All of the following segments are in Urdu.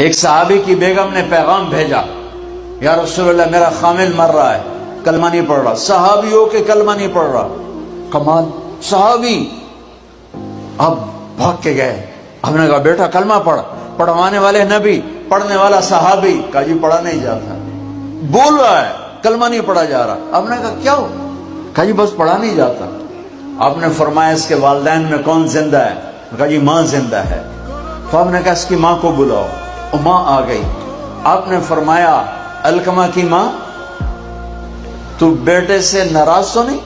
ایک صحابی کی بیگم نے پیغام بھیجا، یا رسول اللہ میرا خامل مر رہا ہے، کلمہ نہیں پڑھ رہا۔ صحابی ہو کے کلمہ نہیں پڑھ رہا، کمال، صحابی۔ اب بھاگ کے گئے، ہم نے کہا بیٹا کلمہ پڑھ، پڑھوانے والے نبی، پڑھنے والا صحابی۔ کہا جی پڑھا نہیں جاتا، بول رہا ہے کلمہ نہیں پڑھا جا رہا۔ ہم نے کہا کیا ہو؟ کہا جی بس پڑھا نہیں جاتا۔ آپ نے فرمایا اس کے والدین میں کون زندہ ہے؟ کہا جی ماں زندہ ہے۔ تو آپ نے کہا اس کی ماں کو بلاؤ، اور ماں آ گئی۔ آپ نے فرمایا علقمہ کی ماں تو بیٹے سے ناراض تو نہیں؟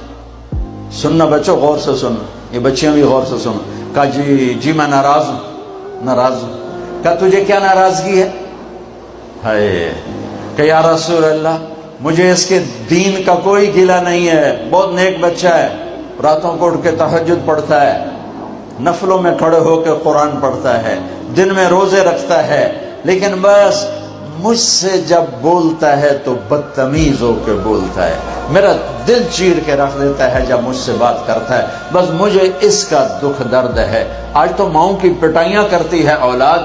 سننا بچوں، غور سے سننا، یہ بچیاں بھی غور سے سننا۔ کہا جی میں ناراض ہوں، ناراض ہوں۔ کہا تجھے کیا ناراضگی ہے؟ ہائے، کہ یا رسول اللہ مجھے اس کے دین کا کوئی گلہ نہیں ہے، بہت نیک بچہ ہے، راتوں کو اٹھ کے تہجد پڑھتا ہے، نفلوں میں کھڑے ہو کے قرآن پڑھتا ہے، دن میں روزے رکھتا ہے، لیکن بس مجھ سے جب بولتا ہے تو بدتمیز ہو کے بولتا ہے، میرا دل چیر کے رکھ دیتا ہے جب مجھ سے بات کرتا ہے، بس مجھے اس کا دکھ درد ہے۔ آج تو ماؤں کی پٹائیاں کرتی ہے اولاد،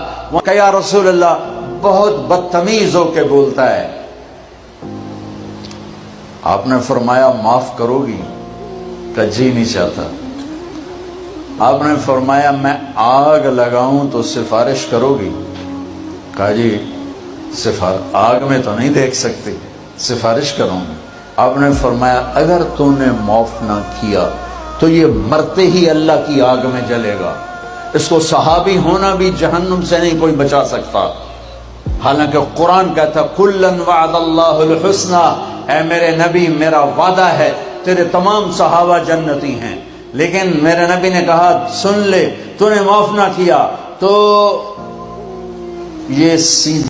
کہ یا رسول اللہ بہت بدتمیز ہو کے بولتا ہے۔ آپ نے فرمایا معاف کرو گی؟ کہ جی نہیں چاہتا۔ آپ نے فرمایا میں آگ لگاؤں تو سفارش کرو گی؟ کہا جی آگ میں تو نہیں دیکھ سکتی، سفارش کروں گی۔ آپ نے فرمایا اگر تو نے معاف نہ کیا تو یہ مرتے ہی اللہ کی آگ میں جلے گا، اس کو صحابی ہونا بھی جہنم سے نہیں کوئی بچا سکتا۔ حالانکہ قرآن کہتا کُلًّا وعد اللہ الحسنى، اے میرے نبی میرا وعدہ ہے تیرے تمام صحابہ جنتی ہیں، لیکن میرے نبی نے کہا سن لے، تو نے معاف نہ کیا تو یہ سیدھا